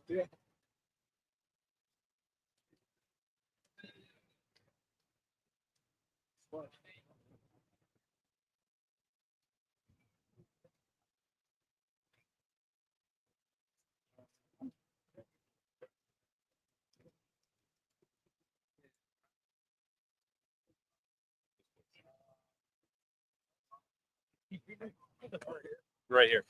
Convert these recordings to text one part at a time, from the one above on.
Yeah. Right here.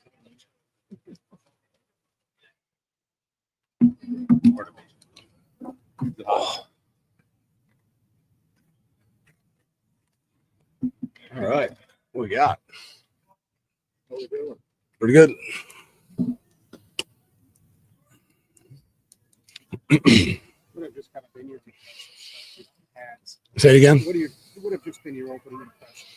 Oh. All right. What we got? How we doing? Pretty good. What have just kind of been your hands? Say it again. What have just been your opening impressions?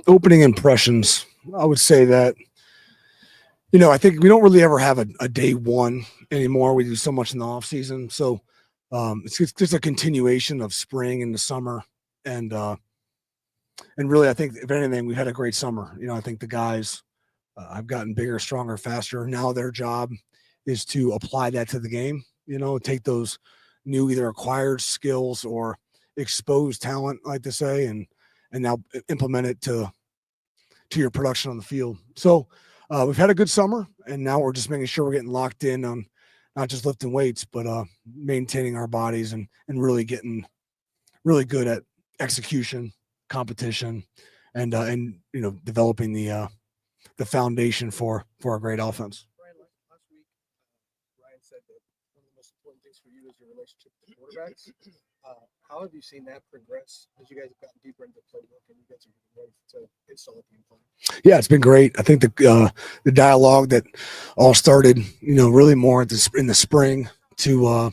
Opening impressions. I would say that, I think we don't really ever have a day one anymore. We do so much in the off season. So it's just a continuation of spring and the summer. And really, I think if anything, we've had a great summer. I think the guys have gotten bigger, stronger, faster. Now their job is to apply that to the game, take those new either acquired skills or exposed talent, I like to say, and now implement it to your production on the field. So we've had a good summer, and now we're just making sure we're getting locked in on not just lifting weights, but maintaining our bodies and really getting really good at execution, competition, and developing the foundation for a great offense. Ryan, last week, Ryan said that one of the most important things for you is your relationship with the quarterbacks. How have you seen that progress as you guys have gotten deeper into the playbook and you guys are getting ready to install the game plan? Yeah, it's been great. I think the dialogue that all started, really more in the spring to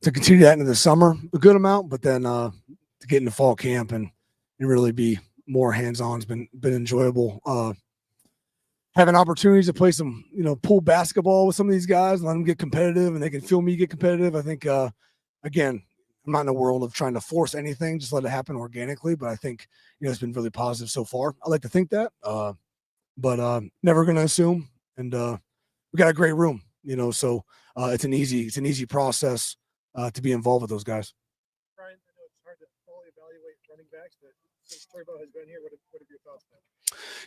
continue that into the summer, a good amount, but then to get into fall camp and really be more hands-on has been enjoyable. Having opportunities to play some, pool basketball with some of these guys, let them get competitive, and they can feel me get competitive. I think, again, I'm not in a world of trying to force anything, just let it happen organically. But I think, it's been really positive so far. I like to think that, but never going to assume. And we got a great room, so it's an easy process to be involved with those guys. Ryan, I know it's hard to fully evaluate running backs, but since Turbo has been here, what have your thoughts been?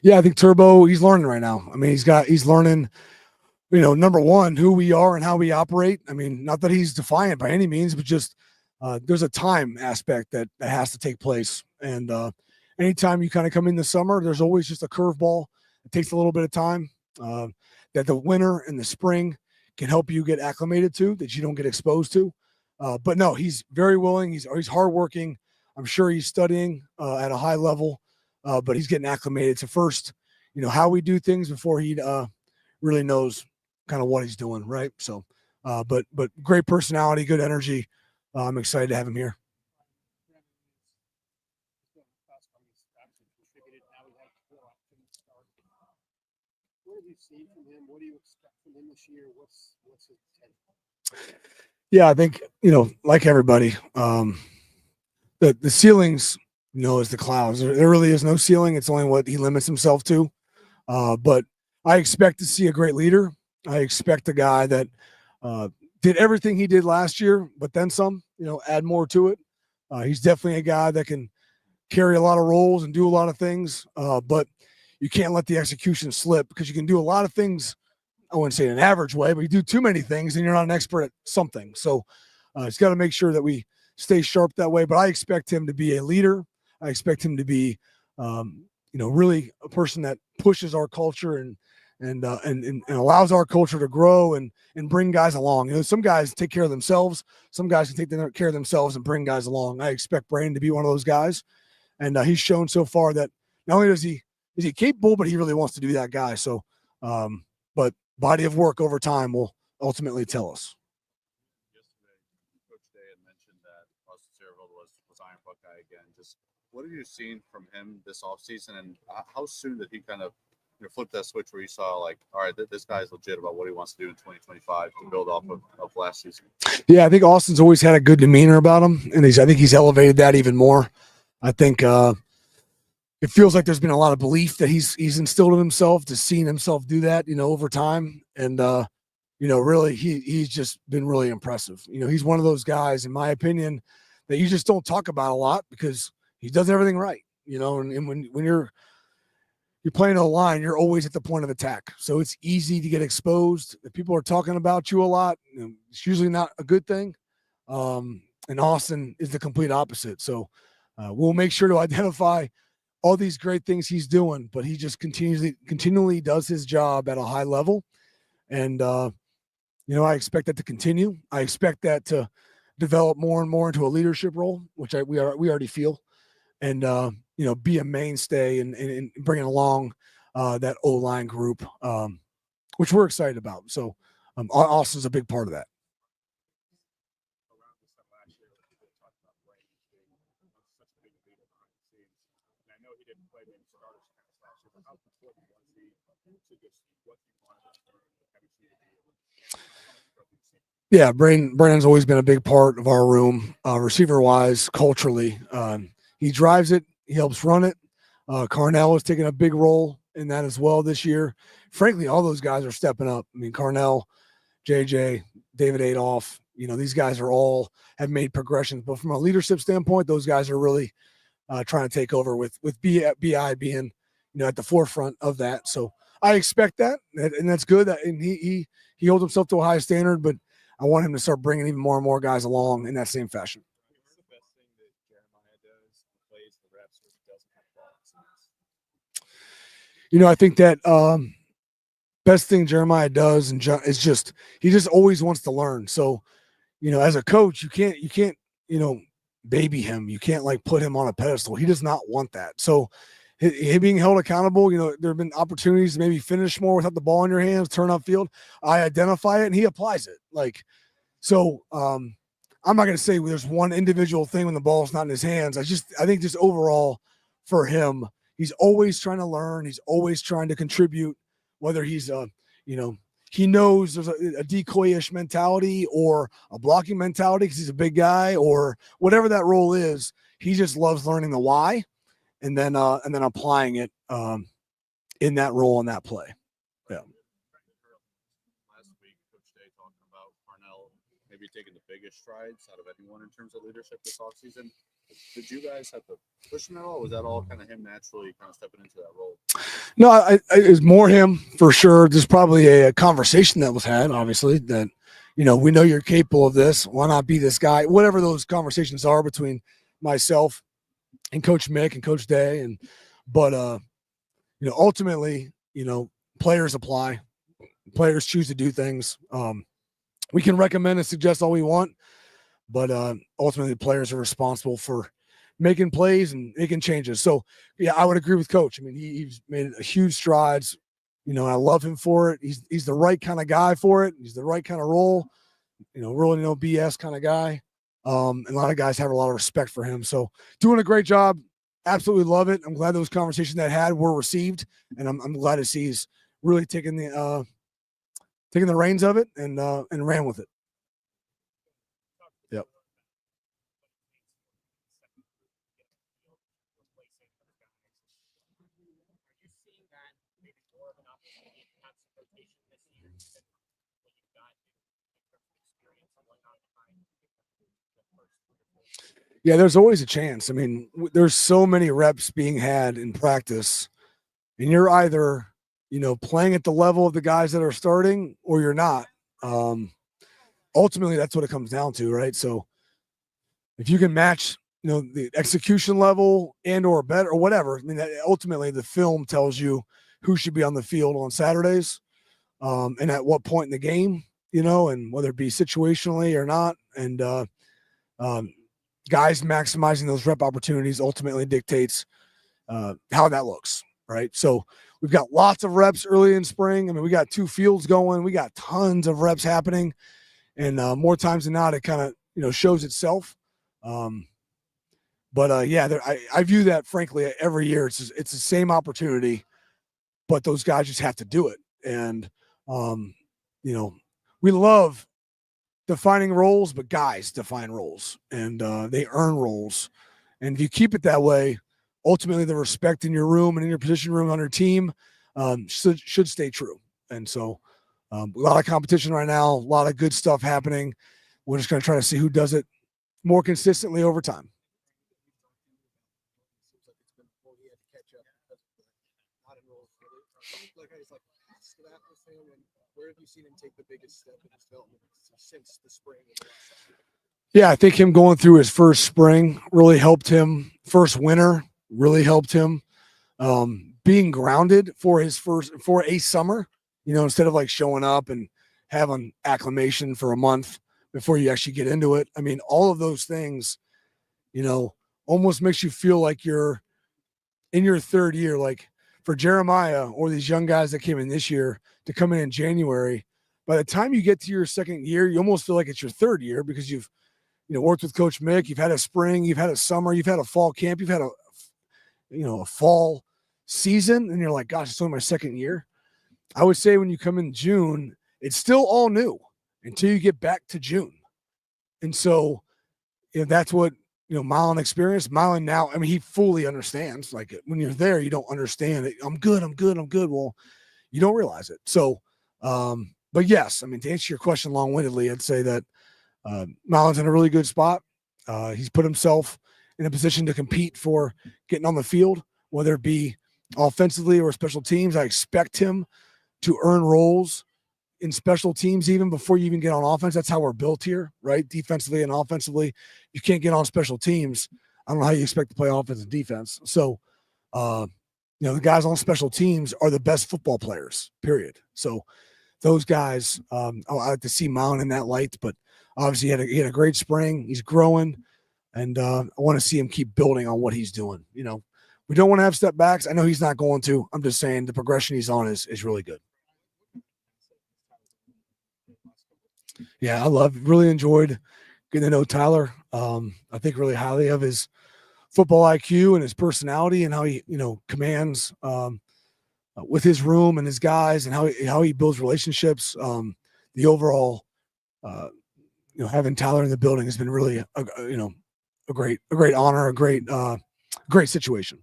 Yeah, I think Turbo, he's learning right now. I mean, he's learning, number one, who we are and how we operate. I mean, not that he's defiant by any means, but just there's a time aspect that has to take place. And anytime you kind of come in the summer, there's always just a curveball. It takes a little bit of time that the winter and the spring can help you get acclimated to, that you don't get exposed to. But no, he's very willing. He's hardworking. I'm sure he's studying at a high level, but he's getting acclimated to first, how we do things before he really knows kind of what he's doing, right? So, but great personality, good energy. I'm excited to have him here. What have you seen from him? What do you expect from him this year? What's his potential? Yeah, I think, like everybody, the ceilings, is the clouds. There really is no ceiling. It's only what he limits himself to. But I expect to see a great leader. I expect a guy that did everything he did last year, but then some, add more to it. He's definitely a guy that can carry a lot of roles and do a lot of things, but you can't let the execution slip, because you can do a lot of things, I wouldn't say in an average way, but you do too many things and you're not an expert at something. So it's got to make sure that we stay sharp that way. But I expect him to be a leader. I expect him to be, really a person that pushes our culture and allows our culture to grow and bring guys along. Some guys take care of themselves. Some guys can take care of themselves and bring guys along. I expect Brandon to be one of those guys. And he's shown so far that not only is he capable, but he really wants to be that guy. So, but body of work over time will ultimately tell us. Yesterday, Coach Day had mentioned that Austin Searville was Iron Buckeye again. Just what have you seen from him this offseason, and how soon did he kind of flip that switch where you saw like, all right, this guy's legit about what he wants to do in 2025 to build off of last season? Yeah, I think Austin's always had a good demeanor about him, and I think he's elevated that even more. I think it feels like there's been a lot of belief that he's instilled in himself, to seeing himself do that, over time. And, really he's just been really impressive. He's one of those guys, in my opinion, that you just don't talk about a lot because he does everything right, and when you're playing a line, you're always at the point of attack. So it's easy to get exposed. If people are talking about you a lot, it's usually not a good thing. And Austin is the complete opposite. So we'll make sure to identify all these great things he's doing, but he just continually does his job at a high level. And, I expect that to continue. I expect that to develop more and more into a leadership role, which we already feel, and, be a mainstay and bringing along that O-line group, which we're excited about. So Austin's a big part of that. Yeah, Brandon's always been a big part of our room, receiver-wise, culturally. He drives it. He helps run it. Carnell has taken a big role in that as well this year. Frankly, all those guys are stepping up. I mean, Carnell, JJ, David Adolph, these guys have made progressions. But from a leadership standpoint, those guys are really trying to take over with BI being, at the forefront of that. So I expect that, and that's good. And he holds himself to a high standard, but I want him to start bringing even more and more guys along in that same fashion. What's the best thing that Jeremiah does? Plays the reps where he doesn't have balls. I think that best thing Jeremiah does is just he just always wants to learn. So, as a coach, you can't baby him. You can't put him on a pedestal. He does not want that. So, he being held accountable, there have been opportunities to maybe finish more without the ball in your hands, turn upfield. I identify it and he applies it. I'm not going to say there's one individual thing when the ball's not in his hands. I think just overall for him, he's always trying to learn. He's always trying to contribute, whether he's, he knows there's a decoy-ish mentality or a blocking mentality because he's a big guy or whatever that role is. He just loves learning the why. And then applying it in that role in that play. Yeah. Last week, Coach Day talking about Parnell maybe taking the biggest strides out of anyone in terms of leadership this offseason. Did you guys have to push him at all? Or was that all kind of him naturally kind of stepping into that role? No, it was more him for sure. There's probably a conversation that was had, obviously, that, we know you're capable of this. Why not be this guy? Whatever those conversations are between myself and Coach Mick and Coach Day. But ultimately, players apply, players choose to do things. We can recommend and suggest all we want, but ultimately the players are responsible for making plays and making changes. So yeah, I would agree with Coach. I mean, he's made a huge strides, I love him for it. He's the right kind of guy for it. He's the right kind of role, really no BS kind of guy. And a lot of guys have a lot of respect for him. So doing a great job. Absolutely love it. I'm glad those conversations that had were received, and I'm glad to see he's really taking the reins of it and ran with it. Yep. Yeah, there's always a chance. I mean, there's so many reps being had in practice, and you're either, playing at the level of the guys that are starting or you're not. Ultimately, that's what it comes down to, right? So if you can match, the execution level and or better or whatever, I mean, ultimately the film tells you who should be on the field on Saturdays and at what point in the game, and whether it be situationally or not. And guys maximizing those rep opportunities ultimately dictates how that looks, right? So we've got lots of reps early in spring. I mean, we got 2 fields going. We got tons of reps happening. And more times than not, it kind of, shows itself. I view that, frankly, every year. It's the same opportunity but those guys just have to do it. And, we love defining roles, but guys define roles, and they earn roles. And if you keep it that way, ultimately the respect in your room and in your position room on your team should stay true. And so a lot of competition right now, a lot of good stuff happening. We're just going to try to see who does it more consistently over time. Where have you seen him take the biggest step in his development since the spring? Yeah, I think him going through his first spring really helped him. First winter really helped him. Being grounded for a summer, instead of like showing up and having acclimation for a month before you actually get into it. I mean, all of those things, almost makes you feel like you're in your third year. Like for Jeremiah or these young guys that came in this year to come in January, by the time you get to your second year, you almost feel like it's your third year because you've worked with Coach Mick, you've had a spring, you've had a summer, you've had a fall camp, you've had a fall season, and you're like, gosh, it's only my second year. I would say when you come in June, it's still all new until you get back to June. And so that's what Milan experienced. Milan now, I mean, he fully understands. Like when you're there, you don't understand it. I'm good. Well, you don't realize it. So, but yes, I mean, to answer your question long-windedly, I'd say that Milan's in a really good spot. He's put himself in a position to compete for getting on the field, whether it be offensively or special teams. I expect him to earn roles in special teams even before you even get on offense. That's how we're built here, right? Defensively and offensively. You can't get on special teams. I don't know how you expect to play offense and defense. So, the guys on special teams are the best football players, period. So those guys, I like to see Milan in that light, but obviously he had a great spring. He's growing, and I want to see him keep building on what he's doing. We don't want to have step backs. I know he's not going to. I'm just saying the progression he's on is really good. Yeah, really enjoyed getting to know Tyler. I think really highly of his football IQ and his personality and how he, commands with his room and his guys and how he builds relationships. The overall, having Tyler in the building has been really a great honor, a great situation.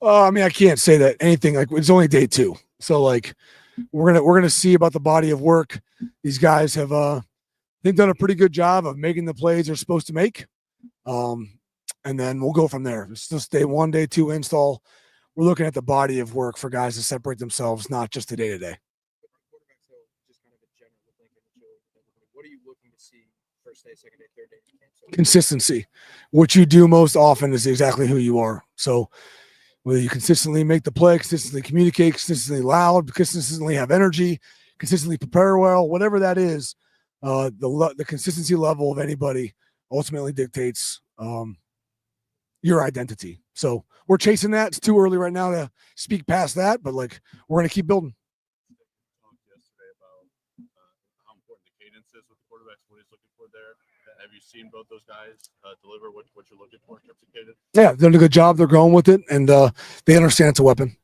I mean, I can't say that anything. Like it's only day 2, so like we're gonna see about the body of work. These guys have they've done a pretty good job of making the plays they're supposed to make, and then we'll go from there. It's just day 1, day 2 install. We're looking at the body of work for guys to separate themselves, not just the day to day. What are you looking to see first day, second day, third day? Consistency. What you do most often is exactly who you are. So whether you consistently make the play, consistently communicate, consistently loud, consistently have energy, consistently prepare well, whatever that is, the consistency level of anybody ultimately dictates your identity. So we're chasing that. It's too early right now to speak past that, but like we're going to keep building. Yesterday about how important the cadence is with the quarterbacks, what he's looking for there. Have you seen both those guys deliver what you're looking for in terms of cadence? Yeah, they're doing a good job. They're going with it, and they understand it's a weapon.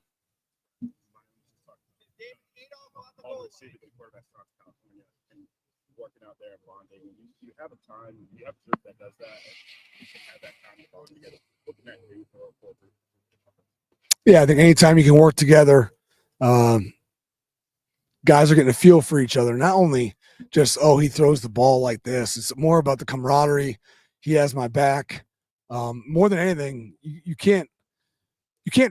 Working out there and bonding. You have a time, you have a group that does that, and you can have that time to bond together. Looking at you for yeah, I think anytime you can work together, guys are getting a feel for each other. Not only just, he throws the ball like this. It's more about the camaraderie. He has my back. More than anything, you can't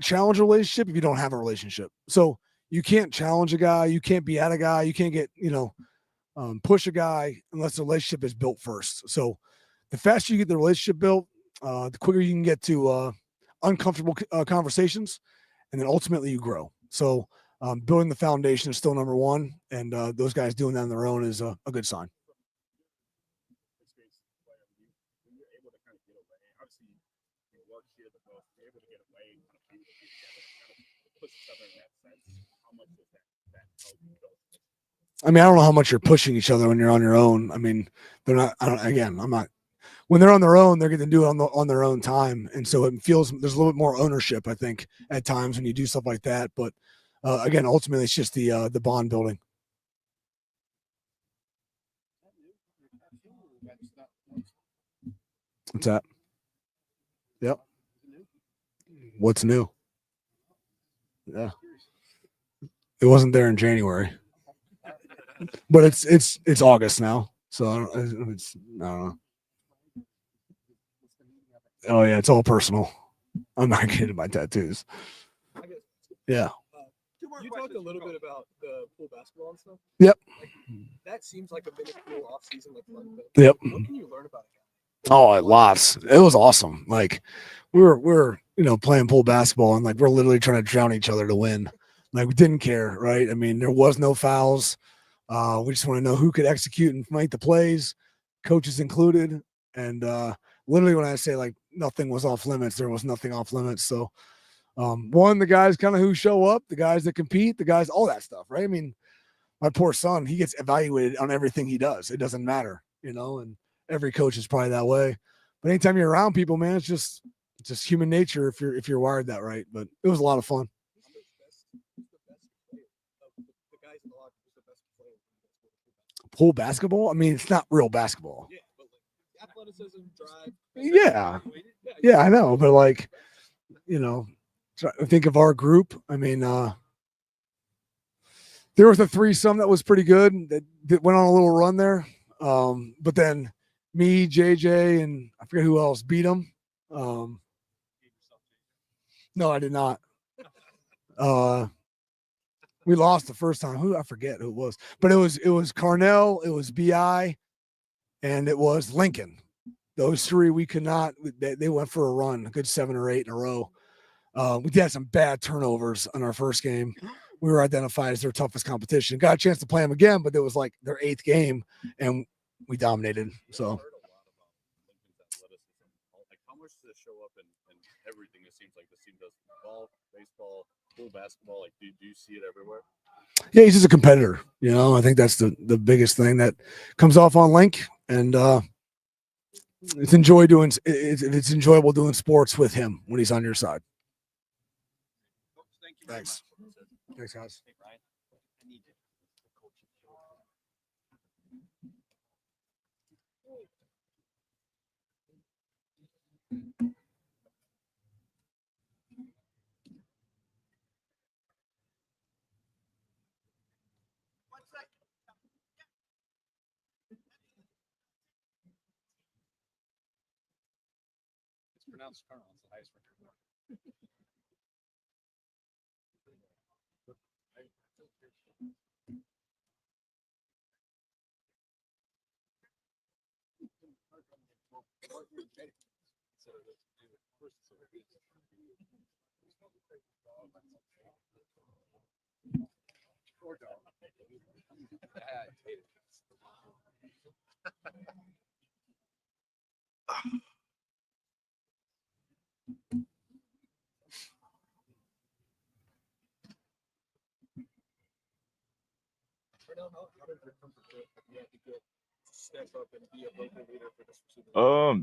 challenge a relationship if you don't have a relationship. So you can't challenge a guy. You can't be at a guy. You can't get, push a guy unless the relationship is built first. So the faster you get the relationship built, the quicker you can get to uncomfortable conversations, and then ultimately you grow. So building the foundation is still number one, and those guys doing that on their own is a good sign. I mean, I don't know how much you're pushing each other when you're on your own. I mean, they're not. I'm not when they're on their own, they're going to do it on their own time. And so it feels there's a little bit more ownership, I think, at times when you do stuff like that. But again, ultimately, it's just the bond building. What's that? Yep. What's new? Yeah. It wasn't there in January, but it's August now, so I don't know. Oh yeah, it's all personal. I'm not getting my tattoos. Yeah. You talked a little bit about the pool basketball and stuff. Yep. Like, that seems like a minuscule off season, like fun. Yep. What can you learn about it? Oh, lots. It was awesome. Like we're playing pool basketball and like we're literally trying to drown each other to win. Like we didn't care, right? I mean, there was no fouls. We just want to know who could execute and make the plays, coaches included. And literally when I say like nothing was off limits, there was nothing off limits. So the guys kind of who show up, the guys that compete, the guys, all that stuff, right? I mean, my poor son, he gets evaluated on everything he does. It doesn't matter, and every coach is probably that way. But anytime you're around people, man, it's just human nature if you're wired that right. But it was a lot of fun. Pool basketball? I mean, it's not real basketball. Yeah, but like athleticism, drive. Yeah, I know. But like, think of our group. I mean, there was a threesome that was pretty good that went on a little run there. But then me, JJ, and I forget who else beat them. No, I did not. We lost the first time. I forget who it was, but it was Carnell, it was BI, and it was Lincoln. Those three we could not. They went for a run, a good 7 or 8 in a row. We had some bad turnovers on our first game. We were identified as their toughest competition. Got a chance to play them again, but it was like their 8th game, and we dominated. So. Like, how much does it show up in everything? It seems like this team does golf, baseball, pool basketball. Like, do you see it everywhere? Yeah, he's just a competitor. I think that's the biggest thing that comes off on Link, and it's enjoyable doing sports with him when he's on your side. Thank you. Thanks. Thanks, guys. Hey, Brian. I need you. It's pronounced Colonel. It's the highest record.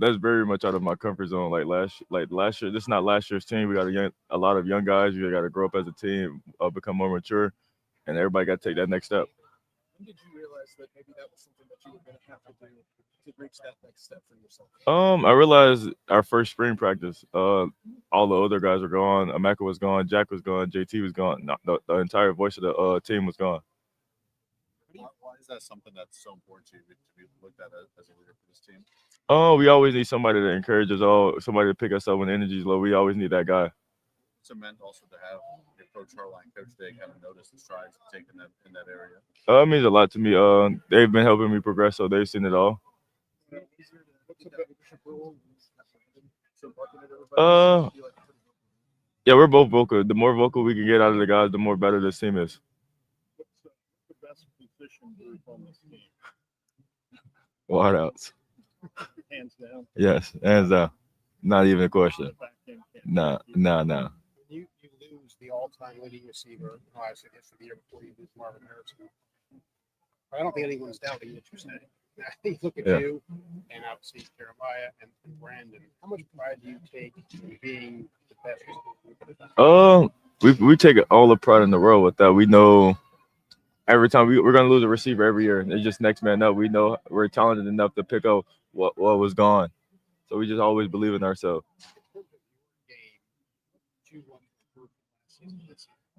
That's very much out of my comfort zone. Like last year, this is not last year's team. We got a lot of young guys. We got to grow up as a team, become more mature, and everybody got to take that next step. When did you realize that maybe that was something that you were going to have to do to reach that next step for yourself? I realized our first spring practice, all the other guys were gone. Amaka was gone. Jack was gone. JT was gone. The entire voice of the team was gone. Why is that something that's so important to you to be looked at as a leader for this team? We always need somebody to encourage us all, somebody to pick us up when the energy's low. We always need that guy. It's meant also to have your coach Hartline, Coach Day, kind of notice the strides taken in that area. It means a lot to me. They've been helping me progress, so they've seen it all. Yeah, we're both vocal. The more vocal we can get out of the guys, the more better this team is. What's the best position group on this team? Wideouts. Hands down. Yes, hands down. Not even a question. Nah. You lose the all-time leading receiver, obviously, for the year before you lose Marvin Harrison. I don't think anyone's doubting what you're saying. you look at Yeah. you and obviously Jeremiah and Brandon. How much pride do you take in being the best? We take all the pride in the world with that. We know every time we're gonna lose a receiver every year. It's just next man up. We know we're talented enough to pick up what was gone. So we just always believe in ourselves.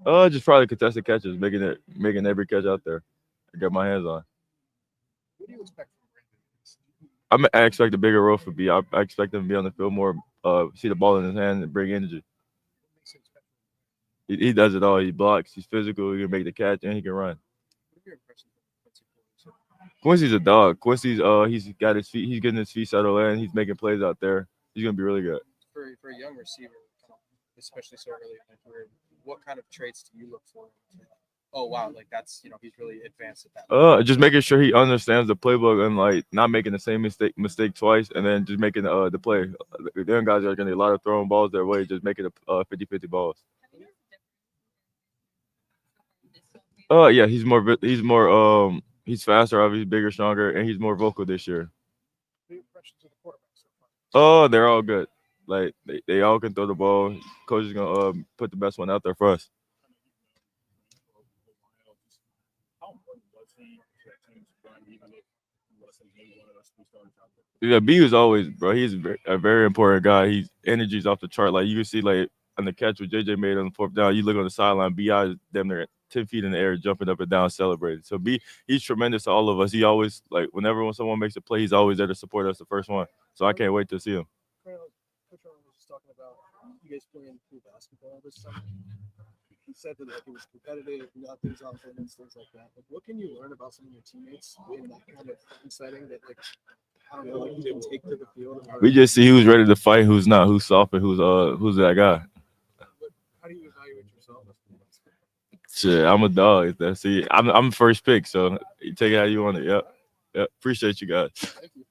Just probably contested catches, making every catch out there. I get my hands on. What do you expect from Brandon? I expect a bigger role for B. I expect him to be on the field more, see the ball in his hand and bring energy. What makes him special? He does it all. He blocks. He's physical. He can make the catch and he can run. What are your impressions of Quincy Williams? Quincy's a dog. Quincy's he's got his feet. He's getting his feet settled in. He's making plays out there. He's gonna be really good. For a young receiver, especially so early in their career, what kind of traits do you look for? Oh wow, like that's he's really advanced at that. Just making sure he understands the playbook and like not making the same mistake twice, and then just making the play. The young guys are gonna get a lot of throwing balls their way, just making it 50-50 balls. Yeah, he's faster, obviously bigger, stronger, and he's more vocal this year. What are your impressions of the quarterback so far? Oh, they're all good. Like they all can throw the ball. Coach is gonna put the best one out there for us. Yeah, B was always, bro. He's a very important guy. He's energy's off the chart. Like you can see, like on the catch with JJ made on the fourth down. You look on the sideline, Bi is damn near 10 feet in the air, jumping up and down, celebrating. So B, he's tremendous to all of us. He always whenever someone makes a play, he's always there to support us, the first one. So I can't wait to see him. Coach Rowan was just talking about you guys playing cool basketball this summer. He said that it was competitive, nothing's off limits, things like that. Like, what can you learn about some of your teammates in that kind of setting that I don't know, like you can take to the field? We just see who's ready to fight, who's not, who's soft, and who's that guy. How do you evaluate yourself? Shit, I'm a dog. See, I'm first pick, so you take it how you want it. Yep. Appreciate you guys. Thank you.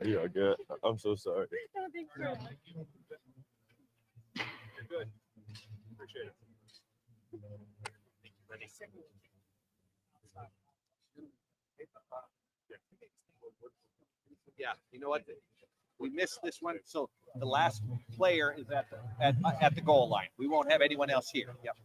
You are good. I'm so sorry. You're good. Appreciate it. Yeah, you know what? We missed this one, so the last player is at the goal line. We won't have anyone else here. Yep.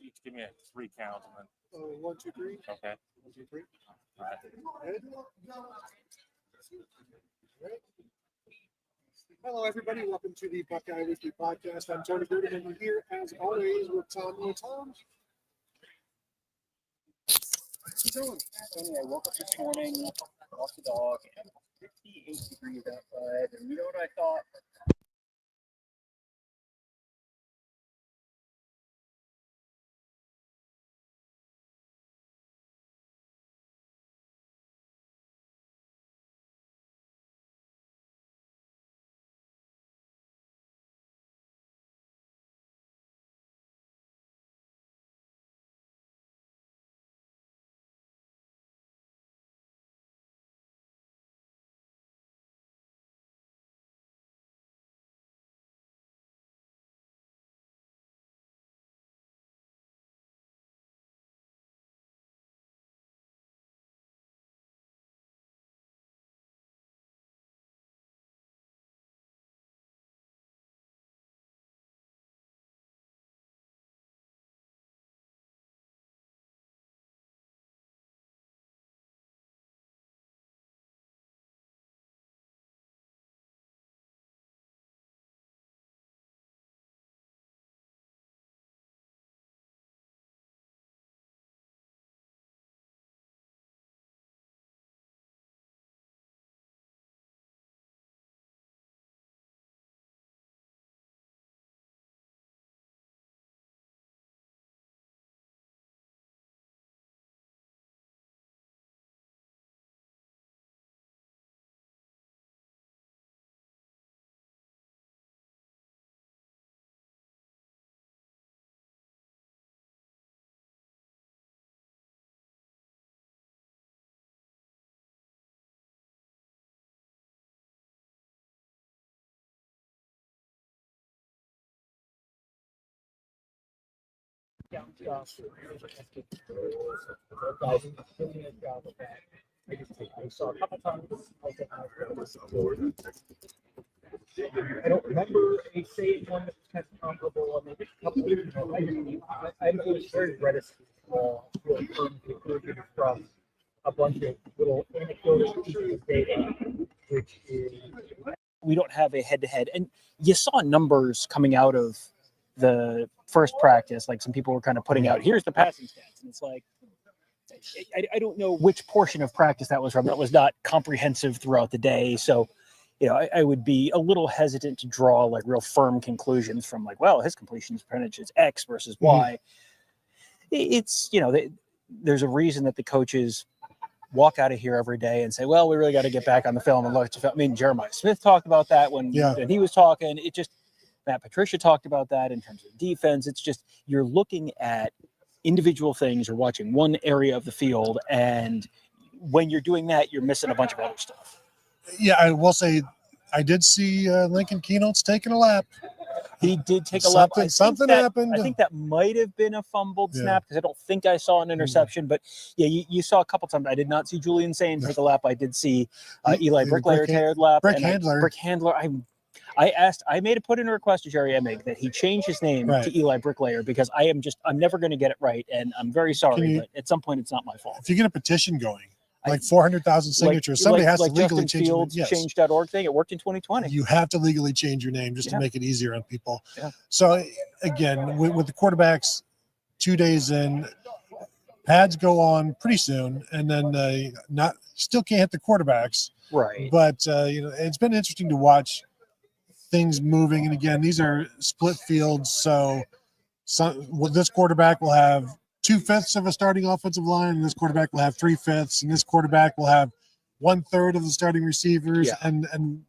Each give me a 3 count and then 1, 2, 3. okay. 1, 2, 3. All right. Good. Right. Hello, everybody. Welcome to the Buckeye Weekly Podcast. I'm Tony Gruden, and we're here, as always, with Tom. Tom. How's it going? Tony, I woke up this morning, walked the dog, and 58 degrees outside. And you know what I thought? I saw a couple times. I don't remember a save one that was kind of comparable. I mean, a couple of years ago, I was very reticent from a bunch of little anecdotal pieces of data, which is we don't have a head-to-head. And you saw numbers coming out of the first practice, like some people were kind of putting out, here's the passing stats. And it's like, I don't know which portion of practice that was from. That was not comprehensive throughout the day. So, you know, I would be a little hesitant to draw like real firm conclusions from like, well, his completion percentage is X versus Y. It's, you know, there's a reason that the coaches walk out of here every day and say, well, we really got to get back on the film and look at the film. I mean, Jeremiah Smith talked about that when he was talking. It just, Matt Patricia talked about that in terms of defense. It's just, you're looking at individual things or watching one area of the field. And when you're doing that, you're missing a bunch of other stuff. Yeah, I will say I did see Lincoln Keynotes taking a lap. He did take a lap. Something happened. I think that might have been a fumbled snap because I don't think I saw an interception. But yeah, you saw a couple times. I did not see Julian Sane take a lap. I did see Eli Bricklayer take a lap. Brick Handler. I made a put in a request to Jerry Emig that he change his name to Eli Bricklayer because I'm never going to get it right. And I'm very sorry, but at some point it's not my fault. If you get a petition going, like 400,000 signatures, somebody has to legally change your name. Yes. Change.org thing. It worked in 2020. You have to legally change your name just to make it easier on people. Yeah. So again, with the quarterbacks 2 days in, pads go on pretty soon, and then still can't hit the quarterbacks. Right. But it's been interesting to watch things moving. And again, these are split fields. So this quarterback will have 2/5 of a starting offensive line, and this quarterback will have 3/5, and this quarterback will have 1/3 of the starting receivers. Yeah. And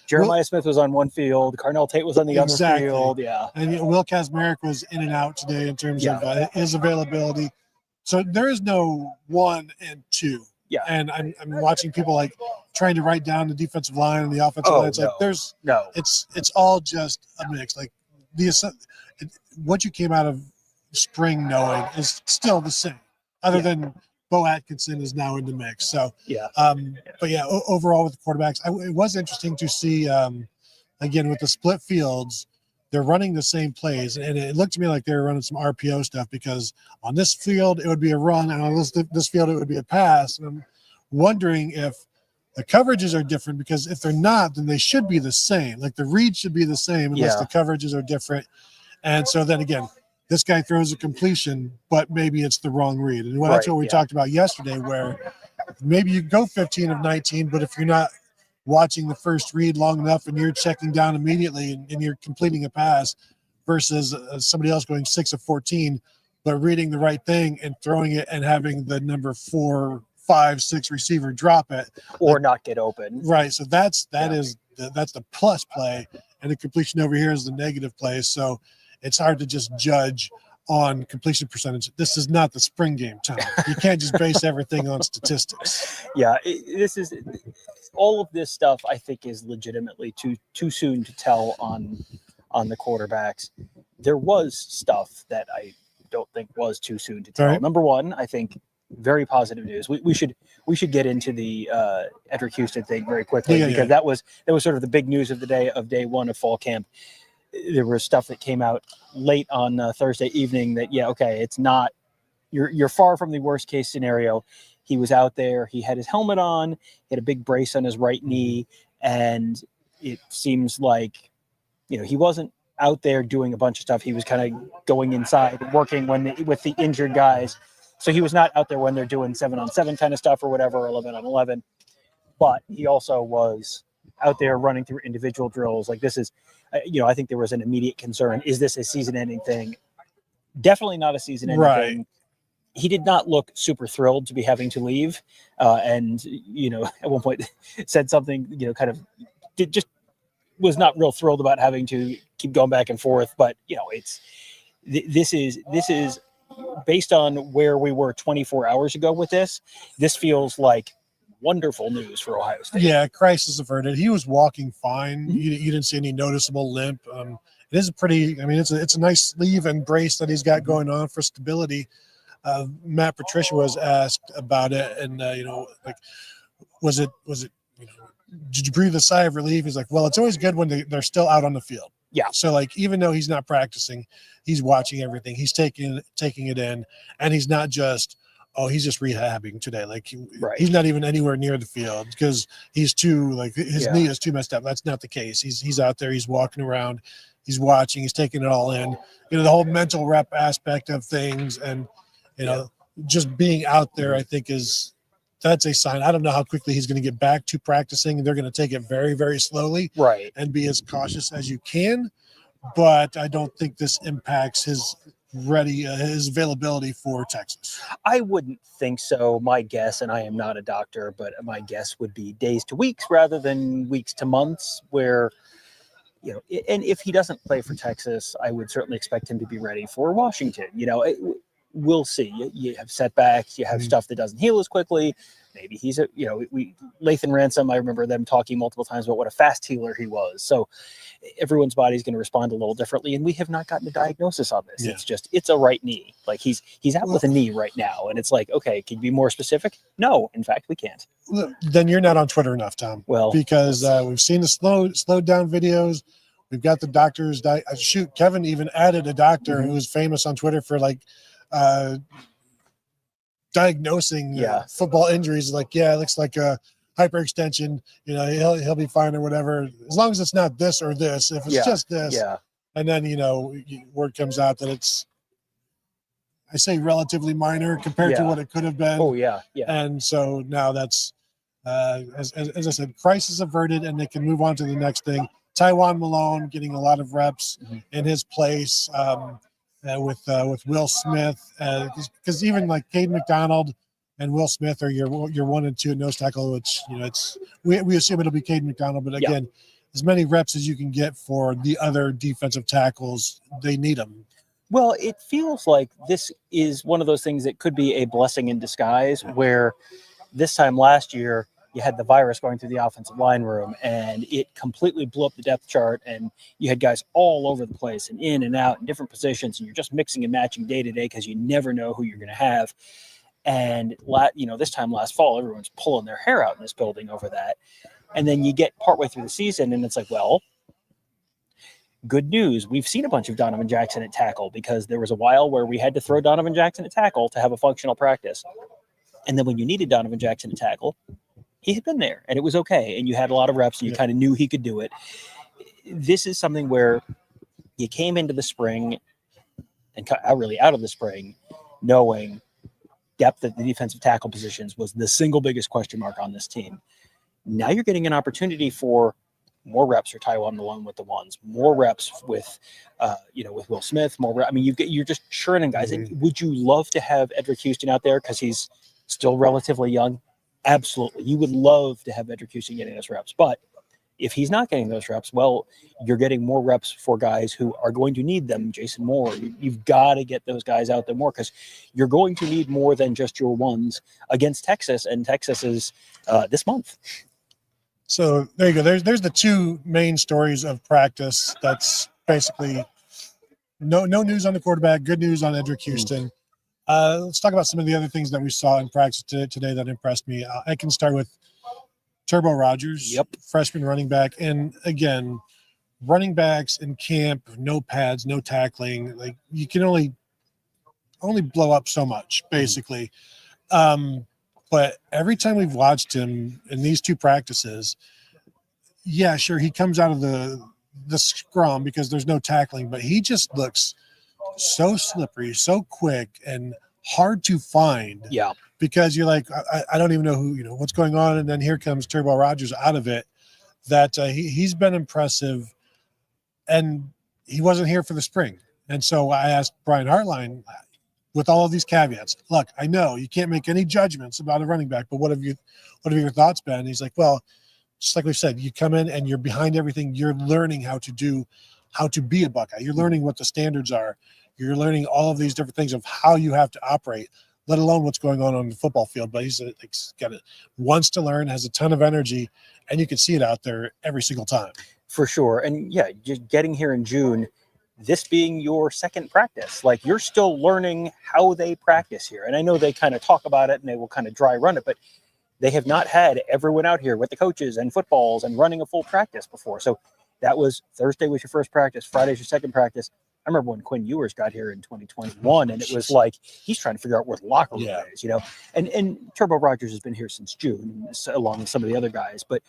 Jeremiah Smith was on one field, Carnell Tate was on the other field. Yeah. And Will Kazmarek was in and out today in terms of his availability. So there is no 1 and 2. Yeah. And I'm watching people like trying to write down the defensive line and the offensive line. It's like it's all just a mix. Like what you came out of spring knowing is still the same, other than Bo Atkinson is now in the mix. So overall with the quarterbacks, it was interesting to see again with the split fields they're running the same plays, and it looked to me like they were running some RPO stuff, because on this field it would be a run, and on this field it would be a pass. And I'm wondering if the coverages are different, because if they're not, then they should be the same. Like the read should be the same unless the coverages are different. And so then again, this guy throws a completion, but maybe it's the wrong read. And that's what we talked about yesterday, where maybe you go 15 of 19, but if you're not watching the first read long enough and you're checking down immediately and you're completing a pass versus somebody else going 6 of 14, but reading the right thing and throwing it and having the number 4, 5, 6 receiver drop it or not get open. Right. So that's the plus play, and the completion over here is the negative play. So it's hard to just judge on completion percentage. This is not the spring game, Tom. You can't just base everything on statistics. Yeah, this is all of this stuff. I think is legitimately too soon to tell on the quarterbacks. There was stuff that I don't think was too soon to tell. Right. Number one, I think very positive news. We should get into the Edric Houston thing very quickly, because that was sort of the big news of the day one of fall camp. There was stuff that came out late on Thursday evening that, it's not, you're far from the worst case scenario. He was out there, he had his helmet on, he had a big brace on his right knee, and it seems like, he wasn't out there doing a bunch of stuff. He was kind of going inside, working with the injured guys. So he was not out there when they're doing 7-on-7 kind of stuff or whatever, 11-on-11, but he also was out there running through individual drills. Like this is, I think there was an immediate concern. Is this a season-ending thing? Definitely not a season-ending thing. He did not look super thrilled to be having to leave. And, at one point said something, kind of just was not real thrilled about having to keep going back and forth. But, this is based on where we were 24 hours ago with this feels like wonderful news for Ohio State. Yeah, crisis averted. He was walking fine. Mm-hmm. You didn't see any noticeable limp. It is it's a nice sleeve and brace that he's got going on for stability. Matt Patricia was asked about it, and was it did you breathe a sigh of relief? He's like, well, it's always good when they're still out on the field. Yeah. So even though he's not practicing, he's watching everything. He's taking it in, and he's not just, he's just rehabbing today. He's not even anywhere near the field because he's too his knee is too messed up. That's not the case. He's out there. He's walking around. He's watching. He's taking it all in. The whole mental rep aspect of things, and just being out there, I think that's a sign. I don't know how quickly he's going to get back to practicing. They're going to take it very, very slowly, right, and be as cautious as you can. But I don't think this impacts his availability for Texas. I wouldn't think so. My guess, and I am not a doctor, but my guess would be days to weeks rather than weeks to months, where, and if he doesn't play for Texas, I would certainly expect him to be ready for Washington. We'll see. You have setbacks, you have stuff that doesn't heal as quickly. Maybe he's Lathan Ransom, I remember them talking multiple times about what a fast healer he was. So everyone's body's going to respond a little differently, and we have not gotten a diagnosis on this. Yeah. It's a right knee. He's out with a knee right now, and it's like, okay, can you be more specific? No, in fact, we can't. Then you're not on Twitter enough, Tom. Well, because we've seen the slowed down videos. We've got the doctors. Kevin even added a doctor who was famous on Twitter for diagnosing football injuries. It looks like a hyperextension. He'll be fine or whatever, as long as it's not this or this. If it's just this, and then word comes out that it's, I say, relatively minor compared to what it could have been. Oh yeah. And so now that's as I said, crisis averted, and they can move on to the next thing. Taiwan Malone getting a lot of reps in his place. With Will Smith, because even Cade McDonald and Will Smith are your 1 and 2 at nose tackle, which we assume it'll be Cade McDonald, but again, as many reps as you can get for the other defensive tackles, they need them. Well, it feels like this is one of those things that could be a blessing in disguise, where this time last year you had the virus going through the offensive line room, and it completely blew up the depth chart, and you had guys all over the place and in and out in different positions, and you're just mixing and matching day to day because you never know who you're going to have. And this time last fall, everyone's pulling their hair out in this building over that. And then you get partway through the season, and it's like, well, Good news, we've seen a bunch of Donovan Jackson at tackle because there was a while where we had to throw Donovan Jackson at tackle to have a functional practice. And then when you needed Donovan Jackson at tackle, he had been there and it was okay. And you had a lot of reps and you kind of knew he could do it. This is something where you came into the spring and really out of the spring knowing depth at the defensive tackle positions was the single biggest question mark on this team. Now you're getting an opportunity for more reps for Taiwan Malone with the ones, more reps with, with Will Smith, more. I mean, you're just churning guys. And would you love to have Edric Houston out there because he's still relatively young? Absolutely. You would love to have Edric Houston getting those reps. But if he's not getting those reps, well, you're getting more reps for guys who are going to need them. Jason Moore, you've got to get those guys out there more because you're going to need more than just your ones against Texas. And Texas is this month. So there you go. There's the two main stories of practice. That's basically no news on the quarterback, good news on Edric Houston. Let's talk about some of the other things that we saw in practice today that impressed me. I can start with Turbo Rogers, freshman running back. And again, running backs in camp, no pads, no tackling. Like you can only blow up so much, basically. But every time we've watched him in these two practices, yeah, sure, he comes out of the scrum because there's no tackling, but he just looks so slippery, so quick, and hard to find. Yeah. Because you're like, I don't even know what's going on. And then here comes Turbo Rogers out of it. That he's been impressive, and he wasn't here for the spring. And so I asked Brian Hartline, with all of these caveats, look, I know you can't make any judgments about a running back, but what have your thoughts been? And he's like, well, just like we said, you come in and you're behind everything. You're learning how to be a Buckeye. You're learning what the standards are. You're learning all of these different things of how you have to operate, let alone what's going on the football field. But he's got it, wants to learn, has a ton of energy, and you can see it out there every single time. For sure. And yeah, just getting here in June, this being your second practice, like you're still learning how they practice here. And I know they kind of talk about it and they will kind of dry run it, but they have not had everyone out here with the coaches and footballs and running a full practice before. So that was Thursday was your first practice. Friday's your second practice. I remember when Quinn Ewers got here in 2021 and it was like, he's trying to figure out where the locker room is, and Turbo Rogers has been here since June along with some of the other guys, but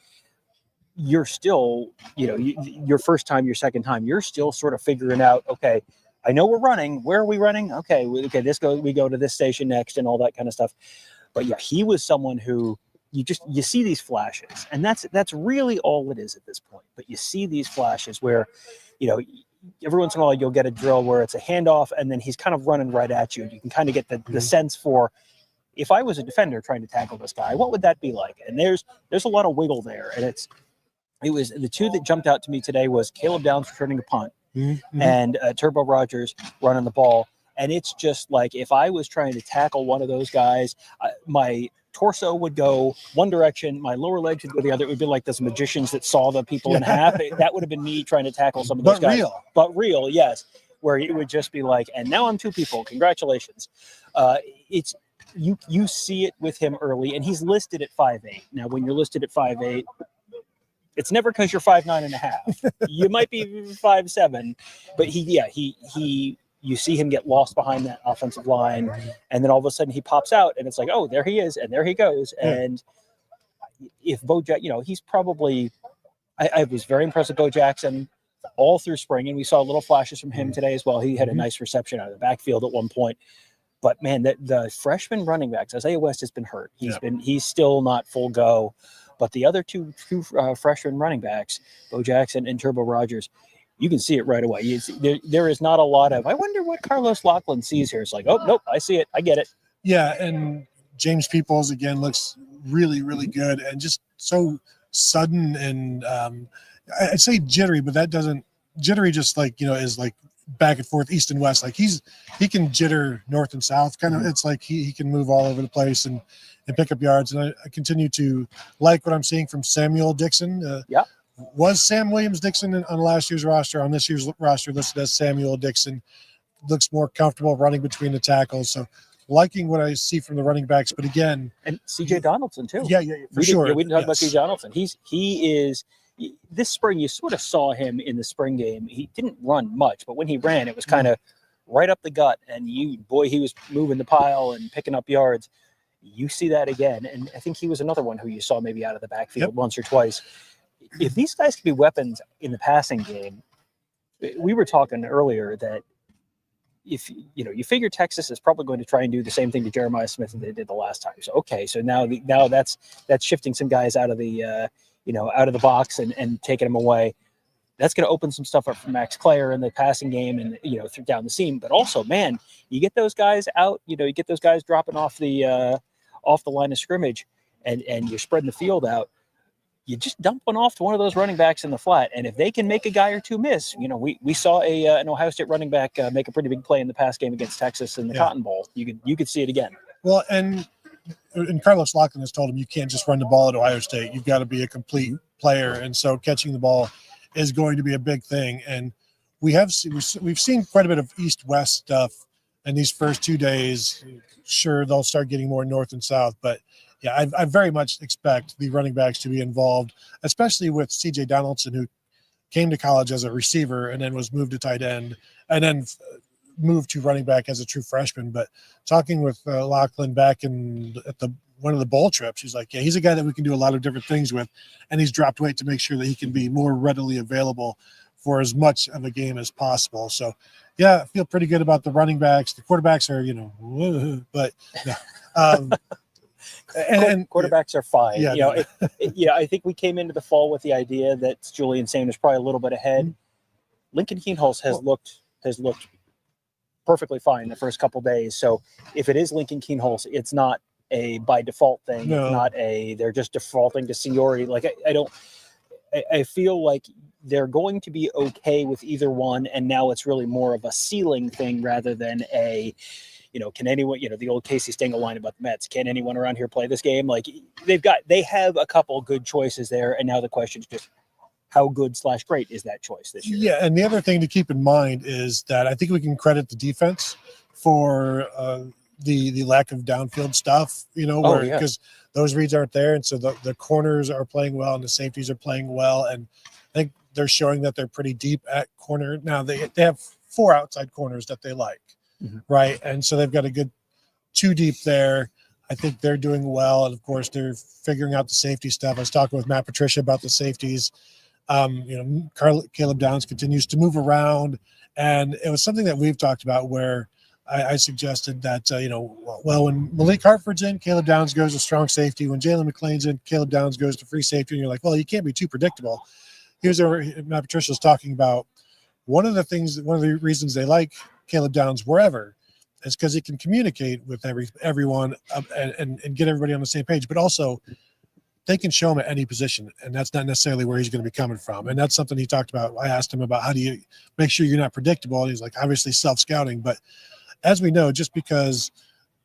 you're still, your first time, your second time, you're still sort of figuring out, okay, I know we're running. Where are we running? Okay, we go to this station next and all that kind of stuff. But yeah, he was someone who you see these flashes, and that's really all it is at this point. But you see these flashes where, every once in a while you'll get a drill where it's a handoff and then he's kind of running right at you. You can kind of get the sense for, if I was a defender trying to tackle this guy, what would that be like? And there's a lot of wiggle there, and it was the two that jumped out to me today was Caleb Downs returning a punt and Turbo Rogers running the ball. And it's just like, if I was trying to tackle one of those guys, my torso would go one direction, my lower legs would go the other. It would be like those magicians that saw the people in half. That would have been me trying to tackle some of those guys. But real, yes. Where it would just be like, and now I'm two people. Congratulations. It's you see it with him early, and he's listed at 5'8". Now, when you're listed at 5'8", it's never because you're 5'9.5". You might be 5'7", but he you see him get lost behind that offensive line, and then all of a sudden he pops out, and it's like, oh, there he is, and there he goes. And if Bo Jackson, he's probably, I was very impressed with Bo Jackson all through spring, and we saw little flashes from him today as well. He had a nice reception out of the backfield at one point. But man, the freshman running backs, Isaiah West has been hurt. He's still not full go. But the other two freshman running backs, Bo Jackson and Turbo Rogers, you can see it right away. There is not a lot of, I wonder what Carlos Laughlin sees here. It's like, oh, nope, I see it. I get it. Yeah, and James Peoples, again, looks really, really good and just so sudden and I'd say jittery, but that doesn't – jittery just like, is like back and forth, east and west. Like he can jitter north and south. Kind of it's like he can move all over the place and pick up yards. And I continue to like what I'm seeing from Samuel Dixon. Was Sam Williams Dixon on last year's roster? On this year's roster listed as Samuel Dixon. Looks more comfortable running between the tackles. So liking what I see from the running backs. But again, and CJ Donaldson too. Yeah, for sure. We didn't talk about CJ Donaldson. He is this spring, you sort of saw him in the spring game. He didn't run much, but when he ran, it was kind of right up the gut. And he was moving the pile and picking up yards. You see that again. And I think he was another one who you saw maybe out of the backfield once or twice. If these guys can be weapons in the passing game, we were talking earlier that if you figure Texas is probably going to try and do the same thing to Jeremiah Smith that they did the last time. So okay, so now that's shifting some guys out of the out of the box and taking them away. That's going to open some stuff up for Max Clare in the passing game and through down the seam. But also, man, you get those guys out. You get those guys dropping off the line of scrimmage, and you're spreading the field out. You just dump one off to one of those running backs in the flat, and if they can make a guy or two miss, we saw an Ohio State running back make a pretty big play in the pass game against Texas in the Cotton Bowl. You could see it again. Well, and Carlos Loughlin has told him you can't just run the ball at Ohio State. You've got to be a complete player, and so catching the ball is going to be a big thing. And we've seen quite a bit of East-West stuff in these first 2 days. Sure, they'll start getting more north and south, but yeah, I very much expect the running backs to be involved, especially with C.J. Donaldson, who came to college as a receiver and then was moved to tight end and then moved to running back as a true freshman. But talking with Loughlin back at one of the bowl trips, he's like, yeah, he's a guy that we can do a lot of different things with, and he's dropped weight to make sure that he can be more readily available for as much of a game as possible. So, yeah, I feel pretty good about the running backs. The quarterbacks are, but yeah. And quarterbacks are fine. Yeah, I think we came into the fall with the idea that Julian Sain was probably a little bit ahead. Mm-hmm. Lincoln Keenholz has looked perfectly fine the first couple days. So if it is Lincoln Keenholz, it's not a by default thing. No. It's not they're just defaulting to seniority. Like I feel like they're going to be okay with either one, and now it's really more of a ceiling thing rather than can anyone, the old Casey Stengel line about the Mets, can anyone around here play this game? Like they have a couple good choices there. And now the question is just how good / great is that choice this year? Yeah. And the other thing to keep in mind is that I think we can credit the defense for the lack of downfield stuff, because those reads aren't there. And so the corners are playing well and the safeties are playing well. And I think they're showing that they're pretty deep at corner. Now they have 4 outside corners that they like. Mm-hmm. Right. And so they've got a good 2 deep there. I think they're doing well. And of course, they're figuring out the safety stuff. I was talking with Matt Patricia about the safeties. Caleb Downs continues to move around. And it was something that we've talked about where I suggested that, when Malik Hartford's in, Caleb Downs goes to strong safety. When Jalen McLean's in, Caleb Downs goes to free safety. And you're like, well, you can't be too predictable. Here's where Matt Patricia's talking about one of the reasons they like Caleb Downs wherever is because he can communicate with everyone and get everybody on the same page, but also they can show him at any position, and that's not necessarily where he's going to be coming from. And that's something he talked about. I asked him about how do you make sure you're not predictable, and he's like, obviously self-scouting, but as we know, just because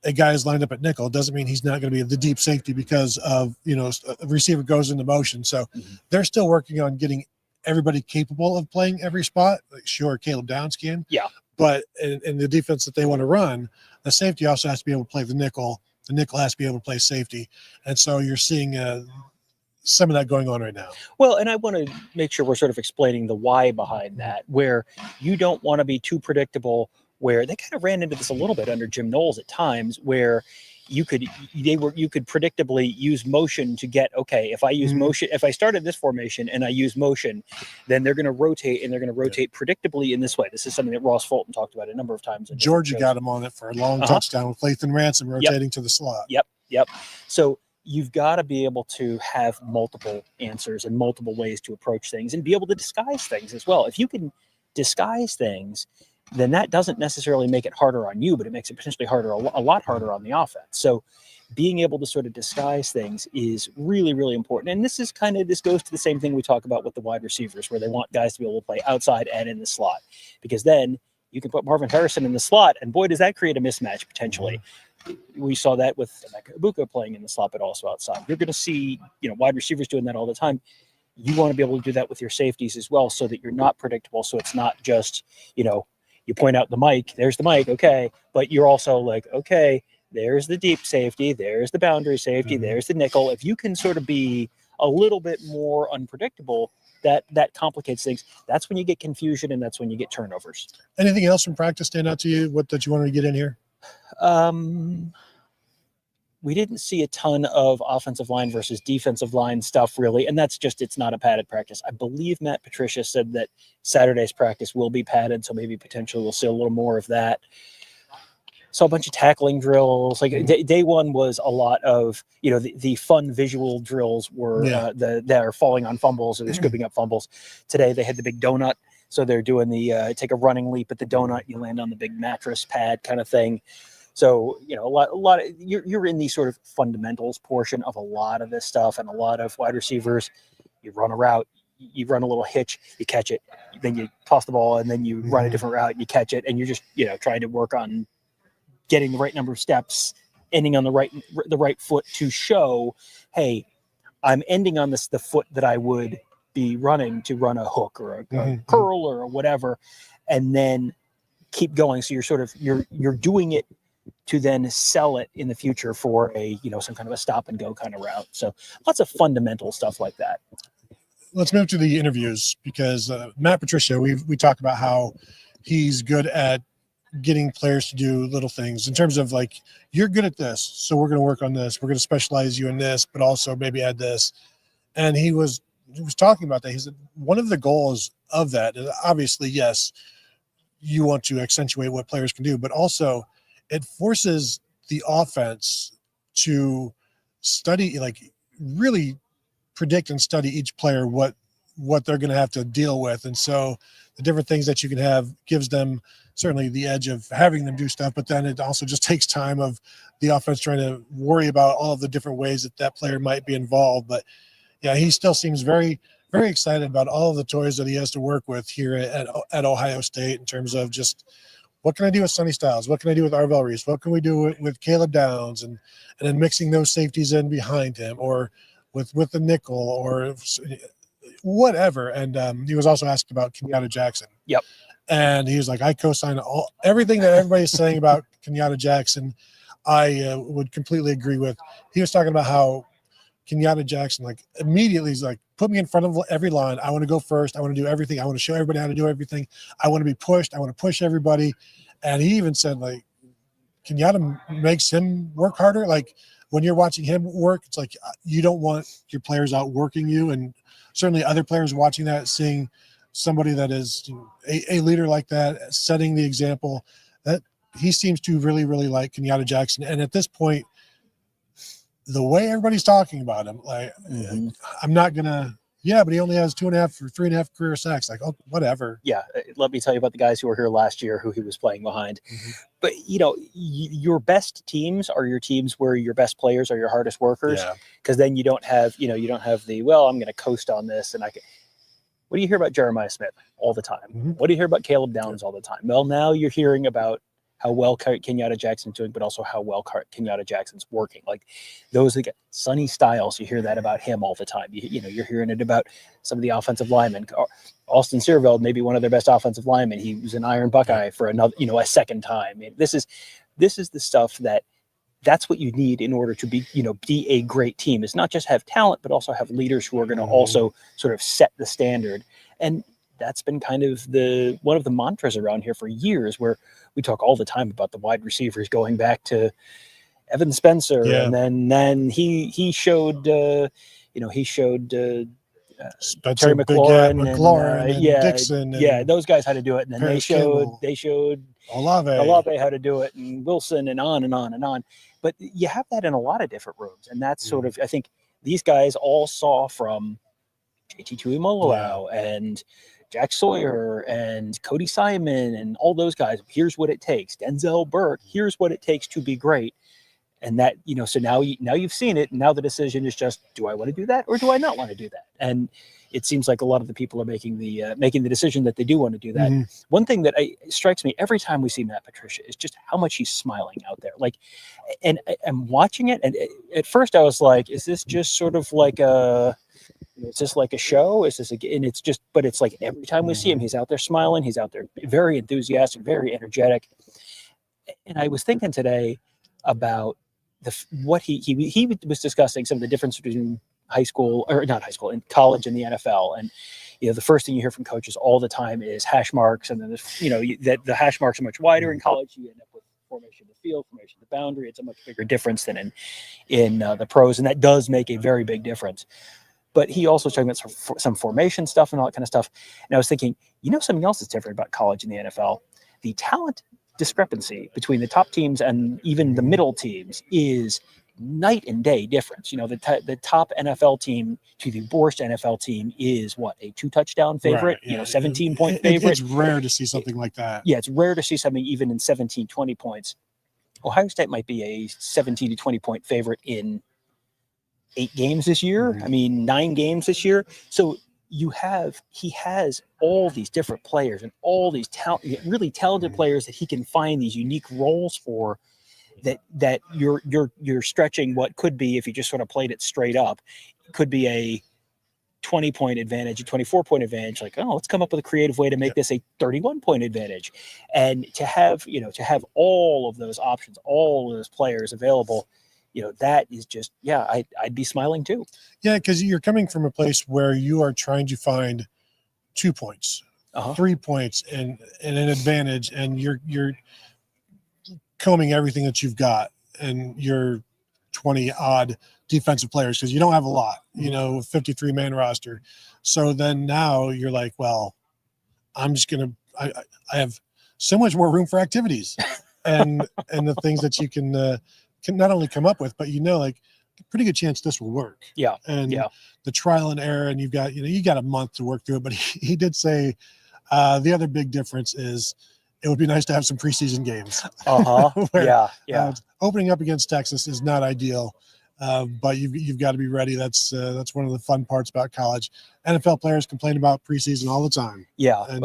a guy is lined up at nickel doesn't mean he's not going to be the deep safety because of a receiver goes into motion. So they're still working on getting everybody capable of playing every spot. Like, sure, Caleb Downs can. Yeah. But in the defense that they want to run, the safety also has to be able to play the nickel. The nickel has to be able to play safety. And so you're seeing some of that going on right now. Well, and I want to make sure we're sort of explaining the why behind that, where you don't want to be too predictable, where they kind of ran into this a little bit under Jim Knowles at times, where you could predictably use motion to get, okay, if I use motion, if I started this formation and I use motion, then they're going to rotate, and they're going to rotate predictably in this way. This is something that Ross Fulton talked about a number of times. Georgia got him on it for a long touchdown with Lathan Ransom rotating to the slot. Yep. So you've got to be able to have multiple answers and multiple ways to approach things and be able to disguise things as well. If you can disguise things, then that doesn't necessarily make it harder on you, but it makes it potentially harder, a lot harder on the offense. So being able to sort of disguise things is really, really important. And this goes to the same thing we talk about with the wide receivers, where they want guys to be able to play outside and in the slot, because then you can put Marvin Harrison in the slot, and boy, does that create a mismatch potentially. We saw that with Emeka Egbuka playing in the slot, but also outside. You're going to see, wide receivers doing that all the time. You want to be able to do that with your safeties as well, so that you're not predictable. So it's not just, you point out the mic, there's the mic, okay, but you're also like, okay, there's the deep safety, there's the boundary safety, there's the nickel. If you can sort of be a little bit more unpredictable, that complicates things. That's when you get confusion, and that's when you get turnovers. Anything else from practice stand out to you? What that you wanted to get in here? We didn't see a ton of offensive line versus defensive line stuff, really, and that's just, it's not a padded practice. I believe Matt Patricia said that Saturday's practice will be padded, so maybe potentially we'll see a little more of that. So a bunch of tackling drills. Like day one was a lot of, the fun visual drills were they're falling on fumbles or they're scooping up fumbles. Today they had the big donut, so they're doing the take a running leap at the donut, you land on the big mattress pad kind of thing. So, a lot of you're in the sort of fundamentals portion of a lot of this stuff, and a lot of wide receivers. You run a route, you run a little hitch, you catch it, then you toss the ball, and then you run a different route, and you catch it, and you're just trying to work on getting the right number of steps, ending on the right foot to show, hey, I'm ending on the foot that I would be running to run a hook or a curl or whatever, and then keep going. So you're doing it to then sell it in the future for a some kind of a stop and go kind of route. So lots of fundamental stuff like that. Let's move to the interviews, because Matt Patricia, we talk about how he's good at getting players to do little things in terms of like, you're good at this, so we're going to work on this. We're going to specialize you in this, but also maybe add this. And he was talking about that. He said one of the goals of that is obviously, yes, you want to accentuate what players can do, but also it forces the offense to study, like really predict and study each player, what they're going to have to deal with. And so the different things that you can have gives them certainly the edge of having them do stuff, but then it also just takes time of the offense trying to worry about all of the different ways that player might be involved. But yeah, he still seems very, very excited about all of the toys that he has to work with here at Ohio State in terms of just, what can I do with Sonny Styles? What can I do with Arvell Reese? What can we do with Caleb Downs? And then mixing those safeties in behind him, or with the nickel, or whatever. And he was also asked about Kenyatta Jackson. Yep. And he was like, I co-sign everything that everybody's saying about Kenyatta Jackson. I would completely agree with. He was talking about how Kenyatta Jackson, like, immediately he's like, put me in front of every line. I want to go first. I want to do everything. I want to show everybody how to do everything. I want to be pushed. I want to push everybody. And he even said, like, Kenyatta makes him work harder. Like, when you're watching him work, it's like you don't want your players outworking you. And certainly other players watching that, seeing somebody that is a leader like that, setting the example, that he seems to really, really like Kenyatta Jackson. And at this point, the way everybody's talking about him, like, I'm not going to, but he only has 2.5 or 3.5 career sacks. Like, oh, whatever. Yeah. Let me tell you about the guys who were here last year, who he was playing behind. But, your best teams are your teams where your best players are your hardest workers. Because then you don't have, I'm going to coast on this. And what do you hear about Jeremiah Smith all the time? What do you hear about Caleb Downs all the time? Well, now you're hearing about how well Kenyatta Jackson's doing, but also how well Kenyatta Jackson's working. Like those, like Sonny Styles, you hear that about him all the time. You're hearing it about some of the offensive linemen. Austin Searveld, maybe one of their best offensive linemen. He was an Iron Buckeye for another, a second time. I mean, this is the stuff that's what you need in order to be a great team. Is not just have talent, but also have leaders who are going to also sort of set the standard. And that's been kind of one of the mantras around here for years, where we talk all the time about the wide receivers going back to Evan Spencer. And then he showed, Spencer, Terry McLaurin, and Dixon. And those guys how to do it. And then Paris they showed Olave how to do it, and Wilson, and on and on and on. But you have that in a lot of different rooms. And that's sort of, I think these guys all saw from JT Tuimoloau and Jack Sawyer and Cody Simon and all those guys. Here's what it takes. Denzel Burke. Here's what it takes to be great. And that, so now you've seen it. And now the decision is just, do I want to do that or do I not want to do that? And it seems like a lot of the people are making the decision that they do want to do that. One thing that strikes me every time we see Matt Patricia is just how much he's smiling out there. Like, and I'm watching it. And at first I was like, is this just sort of like is this like a show? Is this and it's just, but it's like every time we see him, he's out there smiling. He's out there very enthusiastic, very energetic. And I was thinking today about what he was discussing some of the difference between in college and the NFL. And the first thing you hear from coaches all the time is hash marks, and then that the hash marks are much wider in college. You end up with formation of the field, formation of the boundary. It's a much bigger difference than in the pros, and that does make a very big difference. But he also was talking about some formation stuff and all that kind of stuff. And I was thinking, something else that's different about college and the NFL, the talent discrepancy between the top teams and even the middle teams is night and day difference. The top NFL team to the worst NFL team is a 2-touchdown favorite, Right, yeah. 17-point favorite. It's rare to see something like that. Yeah, it's rare to see something even in 17, 20 points. Ohio State might be a 17 to 20 point favorite in 8 games this year. Mhm. I mean, 9 games this year. So he has all these different players and all these really talented players that he can find these unique roles for, that you're stretching what could be, if you just sort of played it straight up, could be a 20-point advantage, a 24-point advantage. Like, let's come up with a creative way to make this a 31-point advantage. And to have all of those options, all of those players available, that is just, I'd be smiling too. Yeah, because you're coming from a place where you are trying to find 2 points, 3 points, and an advantage, and you're combing everything that you've got, and your 20 odd defensive players, because you don't have a lot, 53-man roster. So then now you're like, well, I'm just gonna I have so much more room for activities and the things that you can not only come up with, but pretty good chance this will work. Yeah. And the trial and error, and you got a month to work through it. But he did say the other big difference is it would be nice to have some preseason games. Opening up against Texas is not ideal, but you've got to be ready. That's one of the fun parts about college. NFL players complain about preseason all the time. Yeah, and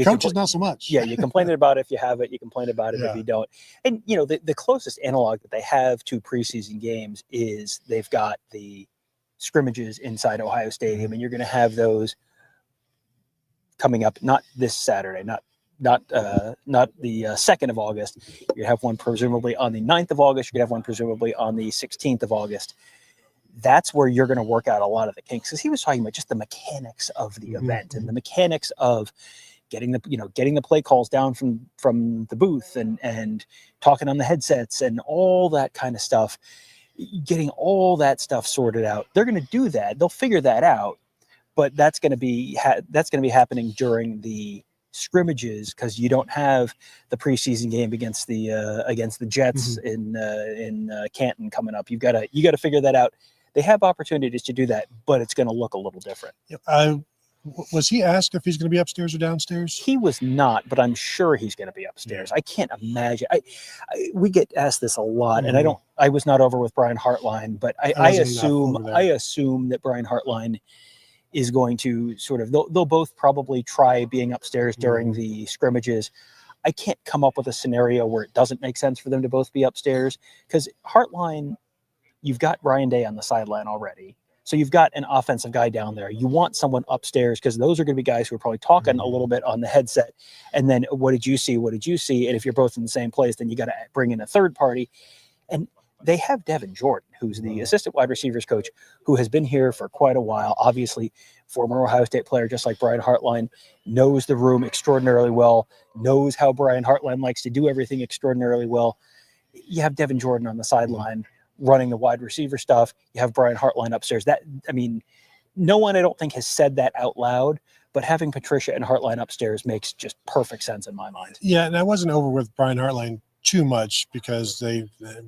coaches not so much. Yeah, you complain about it if you have it. You complain about it if you don't. And the closest analog that they have to preseason games is they've got the scrimmages inside Ohio Stadium, and you're going to have those coming up not this Saturday, not the 2nd of August. You have one presumably on the 9th of August. You could have one presumably on the 16th of August. That's where you're going to work out a lot of the kinks, because he was talking about just the mechanics of the event and the mechanics of getting the play calls down from the booth and talking on the headsets and all that kind of stuff, getting all that stuff sorted out. They're going to do that. They'll figure that out, but that's going to be happening during the scrimmages, because you don't have the preseason game against the Jets in Canton coming up. You got to figure that out. They have opportunities to do that, but it's going to look a little different. Was he asked if he's going to be upstairs or downstairs? He was not, but I'm sure he's going to be upstairs. I can't imagine. We get asked this a lot, and I was not over with Brian Hartline, but I assume that Brian Hartline is going to sort of, they'll both probably try being upstairs during the scrimmages. I can't come up with a scenario where it doesn't make sense for them to both be upstairs, because Hartline, you've got Ryan Day on the sideline already. So you've got an offensive guy down there. You want someone upstairs, because those are going to be guys who are probably talking a little bit on the headset. And then, what did you see? What did you see? And if you're both in the same place, then you got to bring in a third party. And they have Devin Jordan, who's the assistant wide receivers coach, who has been here for quite a while. Obviously, former Ohio State player, just like Brian Hartline, knows the room extraordinarily well, knows how Brian Hartline likes to do everything extraordinarily well. You have Devin Jordan on the sideline running the wide receiver stuff. You have Brian Hartline upstairs. No one, I don't think, has said that out loud, but having Patricia and Hartline upstairs makes just perfect sense in my mind. Yeah, and I wasn't over with Brian Hartline too much, because